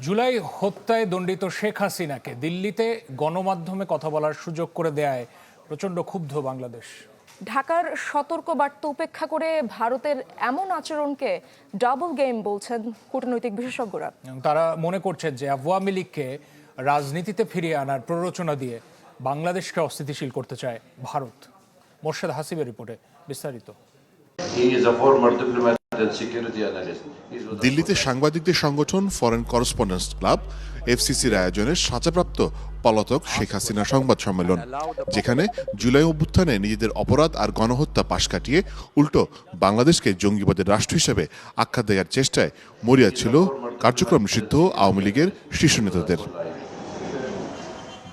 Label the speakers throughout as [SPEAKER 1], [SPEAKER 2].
[SPEAKER 1] জুলাই হত্যায় দণ্ডিত শেখ হাসিনাকে দিল্লিতে গণমাধ্যমে কথা বলার সুযোগ করে দেয়ায় প্রচণ্ড ক্ষুব্ধ বাংলাদেশ।
[SPEAKER 2] ঢাকার সতর্ক বার্তা উপেক্ষা করে ভারতের এমন আচরণকে ডাবল গেম বলছেন কূটনৈতিক বিশেষজ্ঞরা।
[SPEAKER 1] তারা মনে করছেন যে আওয়ামী লীগকে রাজনীতিতে ফিরিয়ে আনার প্ররোচনা দিয়ে বাংলাদেশকে অস্থিতিশীল করতে চায় ভারত। মোর্শেদ হাসিবের রিপোর্টে বিস্তারিত।
[SPEAKER 3] দিল্লিতে সাংবাদিকদের সংগঠন ফরেন করেসপন্ডেন্টস ক্লাব এফসিসির আয়োজনে সাজাপ্রাপ্ত পলাতক শেখ হাসিনা সংবাদ সম্মেলন, যেখানে জুলাই অভ্যুত্থানে নিজেদের অপরাধ আর গণহত্যা পাশ কাটিয়ে উল্টো বাংলাদেশকে জঙ্গিবাদের রাষ্ট্র হিসেবে আখ্যা দেওয়ার চেষ্টায় মরিয়া ছিল কার্যক্রম নিষিদ্ধ আওয়ামী লীগের শীর্ষ নেতাদের।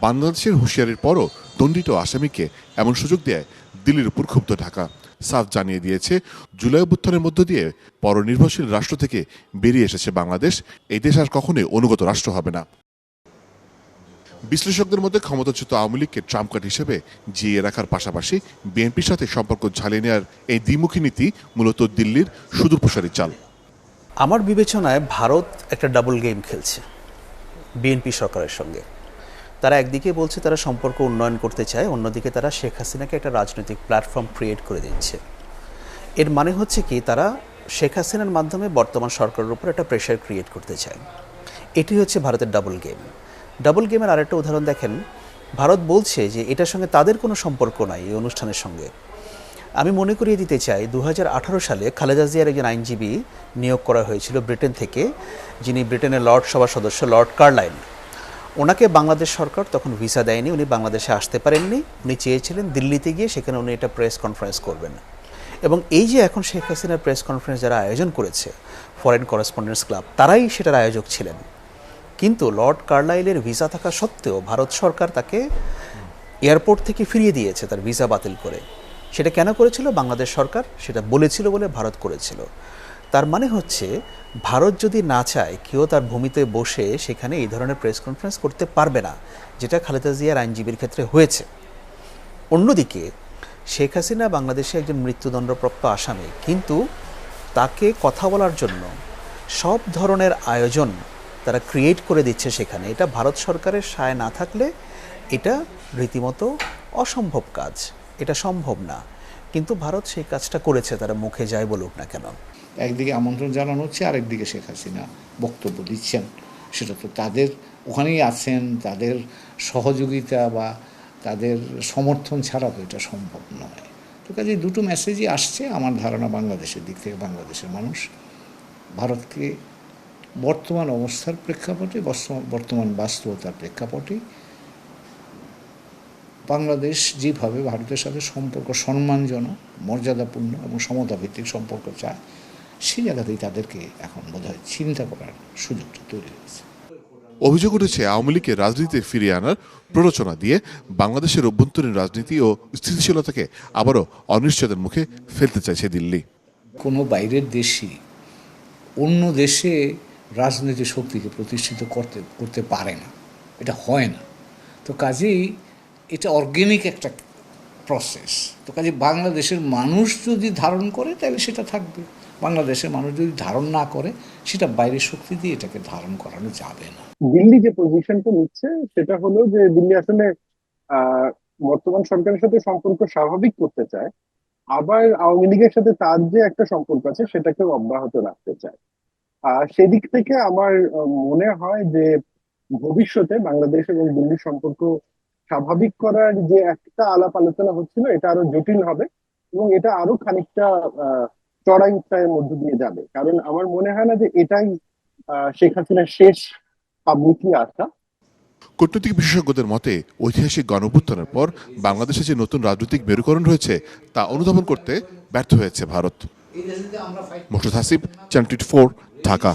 [SPEAKER 3] বাংলাদেশের হুঁশিয়ারির পরও দণ্ডিত আসামিকে এমন সুযোগ দেয় দিল্লির উপর ক্ষুব্ধ ঢাকা। সাফ জানিয়ে দিয়েছে, জুলাই অভ্যুত্থানের মধ্য দিয়ে পরনির্ভরশীল রাষ্ট্র থেকে বেরিয়ে এসেছে বাংলাদেশ। এই দেশ আর কখনোই অনুগত রাষ্ট্র হবে না। বিশ্লেষকদের মধ্যে ক্ষমতাচ্যুত আওয়ামী লীগকে ট্রাম্প কার্ড হিসেবে জিইয়ে রাখার পাশাপাশি বিএনপির সাথে সম্পর্ক ঝালিয়ে নেওয়ার এই দ্বিমুখী নীতি মূলত দিল্লির সুদূরপ্রসারী চাল।
[SPEAKER 4] আমার বিবেচনায় ভারত একটা ডাবল গেম খেলছে বিএনপি সরকারের সঙ্গে। তারা একদিকে বলছে তারা সম্পর্ক উন্নয়ন করতে চায়, অন্যদিকে তারা শেখ হাসিনাকে একটা রাজনৈতিক প্ল্যাটফর্ম ক্রিয়েট করে দিচ্ছে। এর মানে হচ্ছে কি, তারা শেখ হাসিনার মাধ্যমে বর্তমান সরকারের উপর একটা প্রেশার ক্রিয়েট করতে চায়। এটি হচ্ছে ভারতের ডাবল গেম। ডাবল গেমের আরেকটা উদাহরণ দেখেন, ভারত বলছে যে এটার সঙ্গে তাদের কোনো সম্পর্ক নাই এই অনুষ্ঠানের সঙ্গে। আমি মনে করিয়ে দিতে চাই, 2018 সালে খালেদা জিয়ার একজন আইনজীবী নিয়োগ করা হয়েছিল ব্রিটেন থেকে, যিনি ব্রিটেনের লর্ড সভার সদস্য লর্ড কার্লাইল। ওনাকে বাংলাদেশ সরকার তখন ভিসা দেয়নি, উনি বাংলাদেশে আসতে পারেননি। উনি চেয়েছিলেন দিল্লিতে গিয়ে সেখানে উনি এটা প্রেস কনফারেন্স করবেন। এবং এই যে এখন শেখ হাসিনার প্রেস কনফারেন্স যারা আয়োজন করেছে ফরেন করেসপন্ডেন্টস ক্লাব, তারাই সেটার আয়োজক ছিলেন। কিন্তু লর্ড কার্লাইলের ভিসা থাকা সত্ত্বেও ভারত সরকার তাকে এয়ারপোর্ট থেকে ফিরিয়ে দিয়েছে তার ভিসা বাতিল করে। সেটা কেন করেছিল? বাংলাদেশ সরকার সেটা বলেছিল বলে ভারত করেছিল। তার মানে হচ্ছে, ভারত যদি না চায়, কেউ তার ভূমিতে বসে সেখানে এই ধরনের প্রেস কনফারেন্স করতে পারবে না, যেটা খালেদা জিয়ার আইনজীবীর ক্ষেত্রে হয়েছে। অন্যদিকে শেখ হাসিনা বাংলাদেশে একজন মৃত্যুদণ্ডপ্রাপ্ত আসামি, কিন্তু তাকে কথা বলার জন্য সব ধরনের আয়োজন তারা ক্রিয়েট করে দিচ্ছে সেখানে। এটা ভারত সরকারের সায় না থাকলে এটা রীতিমতো অসম্ভব কাজ, এটা সম্ভব না। কিন্তু ভারত সেই কাজটা করেছে, তারা মুখে যায় বলুক না কেন।
[SPEAKER 5] একদিকে আমন্ত্রণ জানানো হচ্ছে, আরেকদিকে শেখ হাসিনা বক্তব্য দিচ্ছেন। সেটা তো তাদের ওখানেই আছেন, তাদের সহযোগিতা বা তাদের সমর্থন ছাড়া তো এটা সম্ভব নয়। তো কাজে দুটো মেসেজই আসছে আমার ধারণা বাংলাদেশের দিক থেকে। বাংলাদেশের মানুষ ভারতকে বর্তমান অবস্থার প্রেক্ষাপটে, বর্তমান বাস্তবতার প্রেক্ষাপটে বাংলাদেশ যেভাবে ভারতের সাথে সম্পর্ক সম্মানজনক, মর্যাদাপূর্ণ এবং সমতাভিত্তিক সম্পর্ক চায়, সেই জায়গাতেই তাদেরকে এখন বোধহয় চিন্তা করার সুযোগটা তৈরি হয়েছে।
[SPEAKER 3] অভিযোগ উঠেছে, আওয়ামী লীগকে রাজনীতিতে ফিরিয়ে আনার প্ররোচনা দিয়ে বাংলাদেশের অভ্যন্তরীণ রাজনীতি ও স্থিতিশীলতাকে আবারও অনিশ্চয়তার মুখে ফেলতে চাইছে দিল্লি।
[SPEAKER 5] কোনো বাইরের দেশই অন্য দেশে রাজনৈতিক শক্তিকে প্রতিষ্ঠিত করতে পারে না, এটা হয় না। তো কাজেই এটা অর্গ্যানিক একটা প্রসেস। তো কাজে বাংলাদেশের মানুষ যদি ধারণ করে তাহলে সেটা থাকবে, বাংলাদেশের মানুষ যদি ধারণ না করে সেটা বাইরের শক্তি দিয়ে এটাকে ধারণ করানো যাবে না।
[SPEAKER 6] দিল্লি যে পজিশনটা নিচ্ছে সেটা হলো যে দিল্লি আসলে বর্তমান সরকারের সাথে সম্পর্ক স্বাভাবিক করতে চায়, আবার আওয়ামী লীগের সাথে তার যে একটা সম্পর্ক আছে সেটাকেও অব্যাহত রাখতে চায়। সেদিক থেকে আমার মনে হয় যে ভবিষ্যতে বাংলাদেশ এবং দিল্লির সম্পর্ক স্বাভাবিক করার যে একটা আলাপ আলোচনা হচ্ছিল, এটা আরো জটিল হবে এবং এটা আরো খানিকটা চড়াই উৎসাহের মধ্য দিয়ে যাবে। কারণ আমার মনে হয় না যে এটাই শেখ হাসিনার শেষ পাবলিকলি আসা।
[SPEAKER 3] কূটনৈতিক বিশেষজ্ঞদের মতে, ঐতিহাসিক গণঅভ্যুত্থানের পর বাংলাদেশে যে নতুন রাজনৈতিক মেরুকরণ রয়েছে তা অনুধাবন করতে ব্যর্থ হয়েছে ভারত। মোর্শেদ হাসিব, চ্যানেল 24, ঢাকা।